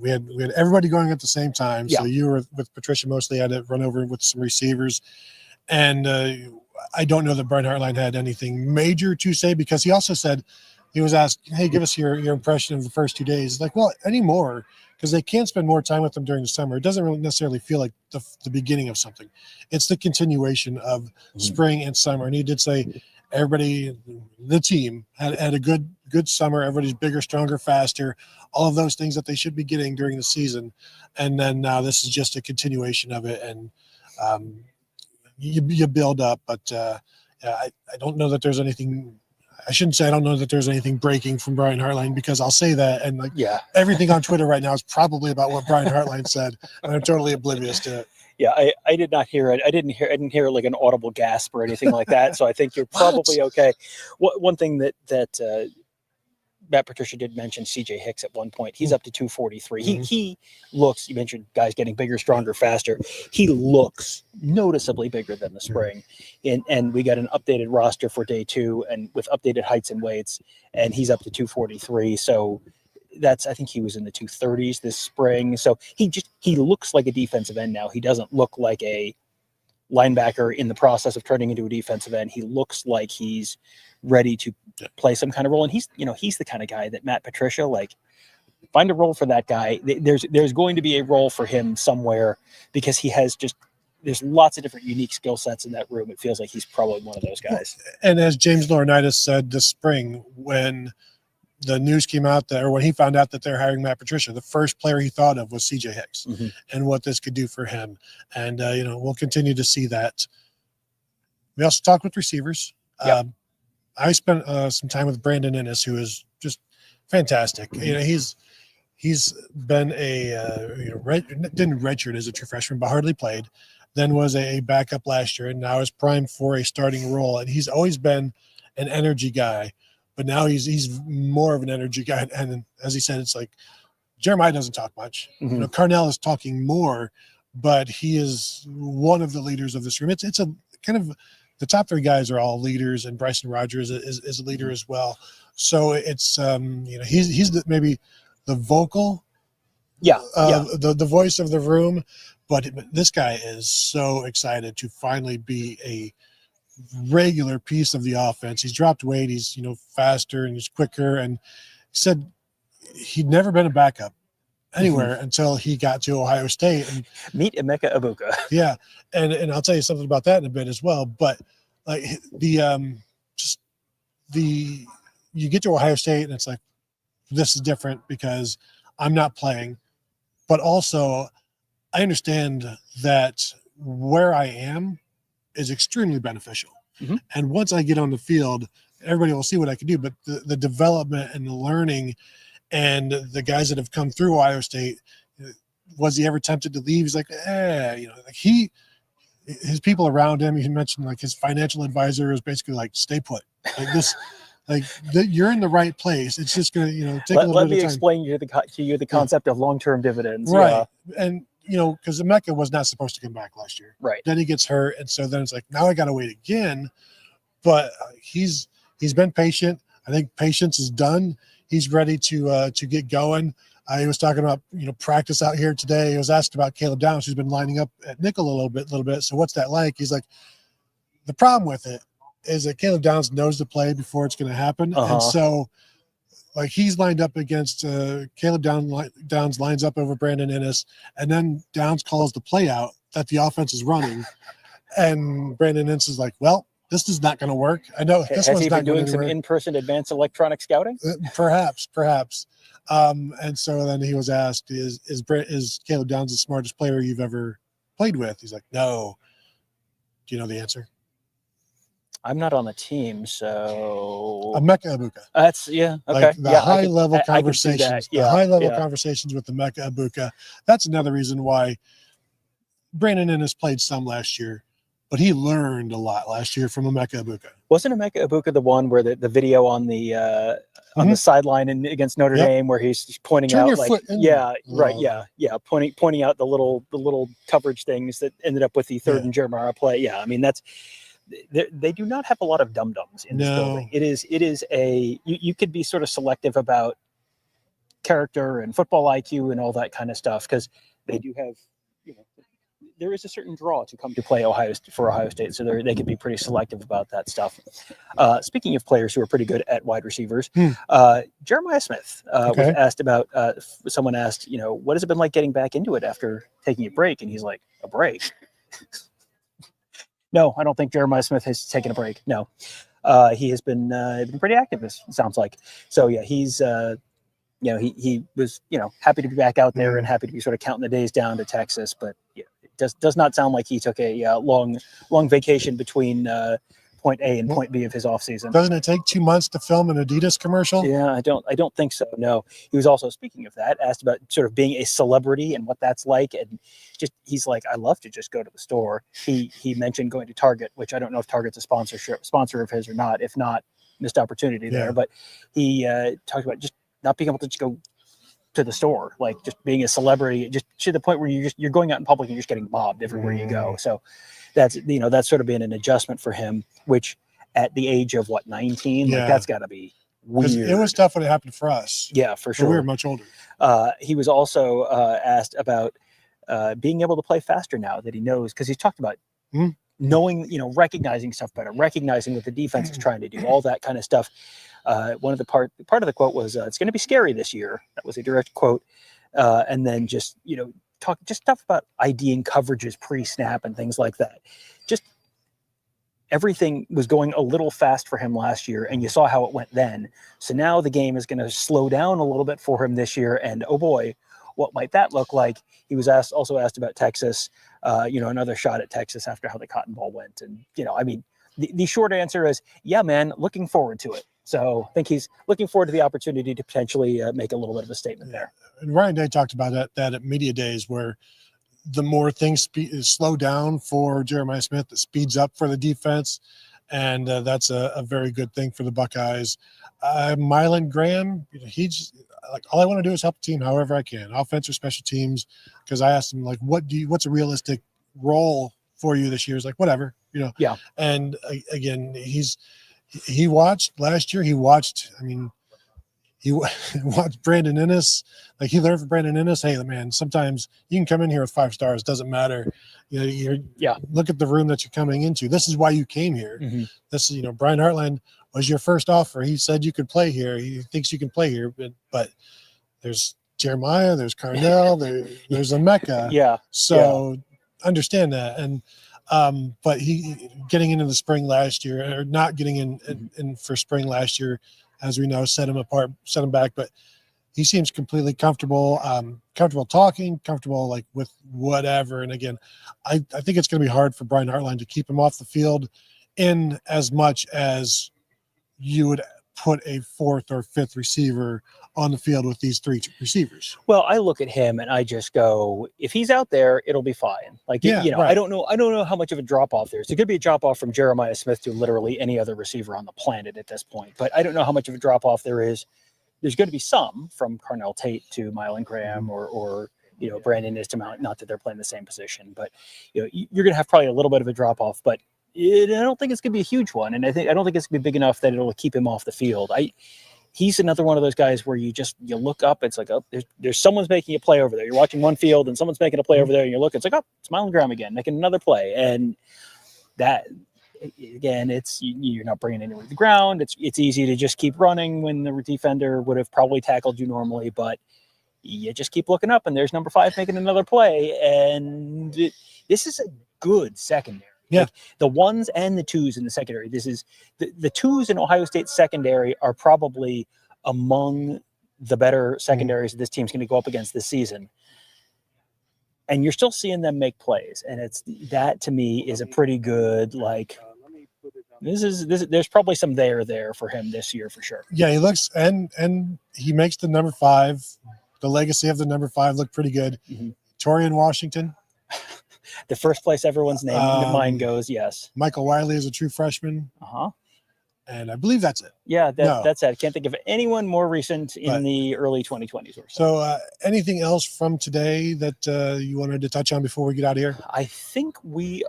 we had everybody going at the same time. So you were with Patricia mostly. I had to run over with some receivers, and I don't know that Brian Hartline had anything major to say, because he also said, he was asked, hey, give us your impression of the first 2 days. Like, well, anymore, because they can't spend more time with them during the summer. It doesn't really necessarily feel like the beginning of something. It's the continuation of spring and summer. And he did say everybody, the team, had a good summer. Everybody's bigger, stronger, faster, all of those things that they should be getting during the season. And then now this is just a continuation of it. And you build up. But I don't know that there's anything – I shouldn't say I don't know that there's anything breaking from Brian Hartline, because I'll say that, and everything on Twitter right now is probably about what Brian Hartline said, and I'm totally oblivious to it. Yeah, I did not hear it. I didn't hear like an audible gasp or anything like that. So I think you're probably okay. One thing that Matt Patricia did mention CJ Hicks at one point. He's up to 243. He looks, you mentioned guys getting bigger, stronger, faster. He looks noticeably bigger than the spring. And we got an updated roster for day 2 and with updated heights and weights, and he's up to 243. So I think he was in the 230s this spring. So he looks like a defensive end now. He doesn't look like a linebacker in the process of turning into a defensive end. He looks like he's ready to play some kind of role. And he's the kind of guy that Matt Patricia, like, find a role for that guy. There's going to be a role for him somewhere because there's lots of different unique skill sets in that room. It feels like he's probably one of those guys. And as James Laurinaitis said this spring, when the news came out or when he found out that they're hiring Matt Patricia, the first player he thought of was CJ Hicks and what this could do for him. And, we'll continue to see that. We also talked with receivers. Yep. I spent some time with Brandon Ennis, who is just fantastic. He's been didn't redshirt as a true freshman, but hardly played. Then was a backup last year, and now is primed for a starting role. And he's always been an energy guy, but now he's more of an energy guy. And as he said, it's like Jeremiah doesn't talk much. Carnell is talking more, but he is one of the leaders of this room. It's a kind of the top 3 guys are all leaders, and Bryson Rogers is a leader as well. So it's he's maybe the vocal, the voice of the room, but this guy is so excited to finally be a regular piece of the offense. He's dropped weight. He's faster and he's quicker. And he said he'd never been a backup anywhere until he got to Ohio State. And meet Emeka Egbuka. Yeah, and I'll tell you something about that in a bit as well. But like you get to Ohio State and it's like, this is different because I'm not playing, but also I understand that where I am is extremely beneficial. And once I get on the field, everybody will see what I can do. But the development and the learning and the guys that have come through Ohio State, was he ever tempted to leave? He's like, his people around him, he mentioned like his financial advisor is basically like, stay put. Like this, you're in the right place. It's just going to, take a little bit of time. Let me explain to you the concept of long-term dividends. Right. And, because Emeka was not supposed to come back last year. Right. Then he gets hurt. And so then it's like, now I got to wait again. But he's been patient. I think patience is done. He's ready to get going. He was talking about, practice out here today. He was asked about Caleb Downs, who's been lining up at nickel a little bit. So what's that like? He's like, the problem with it is that Caleb Downs knows the play before it's going to happen. And so like he's lined up against Caleb Downs lines up over Brandon Ennis, and then Downs calls the play out that the offense is running. And Brandon Ennis is like, well, this is not going to work. I know this Has one's he not been doing going some anywhere. in-person advanced electronic scouting? Perhaps. And so then he was asked, is Caleb Downs the smartest player you've ever played with? He's like, no. Do you know the answer? I'm not on the team, so Emeka Egbuka. That's okay. Like the high level conversations, conversations. Conversations with Emeka Egbuka. That's another reason why Brandon Ennis played some last year, but he learned a lot last year from Emeka Egbuka. Wasn't Emeka Egbuka the one where the video on the sideline against Notre Dame where he's pointing Turn out your like foot in pointing out the little coverage things that ended up with the third and Jeremiah play. Yeah, I mean they do not have a lot of dum-dums in this building. It is you could be sort of selective about character and football IQ and all that kind of stuff because they do have, there is a certain draw to come to play for Ohio State, so they can be pretty selective about that stuff. Speaking of players who are pretty good at wide receivers, Jeremiah Smith was asked about. Someone asked, what has it been like getting back into it after taking a break, and he's like, a break. No, I don't think Jeremiah Smith has taken a break. No, he has been pretty active. It sounds like. So yeah, he's he was happy to be back out there and happy to be sort of counting the days down to Texas. But it does not sound like he took a long vacation between point A and point B of his offseason. Doesn't it take 2 months to film an Adidas commercial? Yeah, I don't think so. No. He was also, speaking of that, asked about sort of being a celebrity and what that's like. And just, he's like, I love to just go to the store. He mentioned going to Target, which I don't know if Target's a sponsor of his or not. If not, missed opportunity there. Yeah. But he talked about just not being able to just go to the store, like just being a celebrity, just to the point where you're going out in public and you're just getting mobbed everywhere you go. So that's sort of been an adjustment for him, which at the age of 19, Yeah. like that's got to be weird. It was tough when it happened for us. Yeah, for But sure. we were much older. He was also asked about being able to play faster now that he knows, because he's talked about knowing, recognizing stuff better, recognizing what the defense is trying to do, all that kind of stuff. One of the part of the quote was, "It's going to be scary this year." That was a direct quote. And then just talk stuff about IDing coverages pre-snap and things like that. Just everything was going a little fast for him last year, and you saw how it went then. So now the game is going to slow down a little bit for him this year, and oh boy, what might that look like? He was also asked about Texas, another shot at Texas after how the Cotton Bowl went. And, the short answer is, yeah, man, looking forward to it. So I think he's looking forward to the opportunity to potentially make a little bit of a statement there. And Ryan Day talked about that at media days, where the more things slow down for Jeremiah Smith, it speeds up for the defense. And that's a very good thing for the Buckeyes. Mylan Graham, he's like, all I want to do is help the team however I can, offense or special teams. Because I asked him, like, what's a realistic role for you this year? He's like, whatever, Yeah. And again, he watched last year. He watched Brandon Ennis. Like, he learned from Brandon Ennis. Hey, man, sometimes you can come in here with 5 stars. Doesn't matter. Look at the room that you're coming into. This is why you came here. Mm-hmm. This is, Brian Hartline was your first offer. He said you could play here. He thinks you can play here, but there's Jeremiah, there's Carnell, there's a Mecca. Yeah. So understand that. And but he getting into the spring last year, or not getting in for spring last year, as we know, set him apart, set him back. But he seems completely comfortable talking, comfortable like with whatever. And again, I think it's going to be hard for Brian Hartline to keep him off the field in as much as you would put a 4th or 5th receiver on the field with these 3 receivers. Well, I look at him and I just go, if he's out there, it'll be fine. Like, Yeah, right. I don't know how much of a drop off there is. It could be a drop off from Jeremiah Smith to literally any other receiver on the planet at this point, but I don't know how much of a drop off there is. There's going to be some from Carnell Tate to Mylan Graham or Brandon is to Mount. Not that they're playing the same position, but you're going to have probably a little bit of a drop off, but I don't think it's going to be a huge one. And I don't think it's going to be big enough that it'll keep him off the field. He's another one of those guys where you look up, it's like, oh, there's someone's making a play over there. You're watching one field and someone's making a play over there and you look, it's like, oh, it's Mylan Graham again, making another play. And that, again, you're not bringing anyone to the ground. It's easy to just keep running when the defender would have probably tackled you normally, but you just keep looking up and there's number 5 making another play. And this is a good secondary. Yeah. Like the 1s and the 2s in the secondary. This is the 2s in Ohio State secondary are probably among the better secondaries that this team's going to go up against this season. And you're still seeing them make plays. And that to me is a pretty good, like, there's probably some there for him this year for sure. Yeah, he looks and he makes the number 5, the legacy of the number 5 look pretty good. Mm-hmm. Torian Washington. The first place everyone's name mind goes, yes. Michael Wiley is a true freshman. Uh-huh. And I believe that's it. Yeah, that's it. I can't think of anyone more recent in the early 2020s or so. So anything else from today that you wanted to touch on before we get out of here? I think we've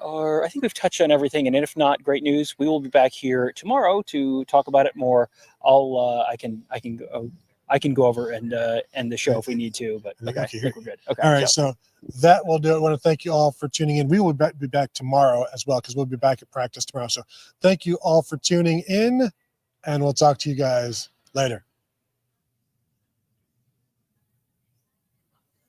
touched on everything. And if not, great news. We will be back here tomorrow to talk about it more. I can go over and end the show if we need to, but I think we're good. Okay. All right. So that will do it. I want to thank you all for tuning in. We will be back tomorrow as well, because we'll be back at practice tomorrow. So thank you all for tuning in, and we'll talk to you guys later.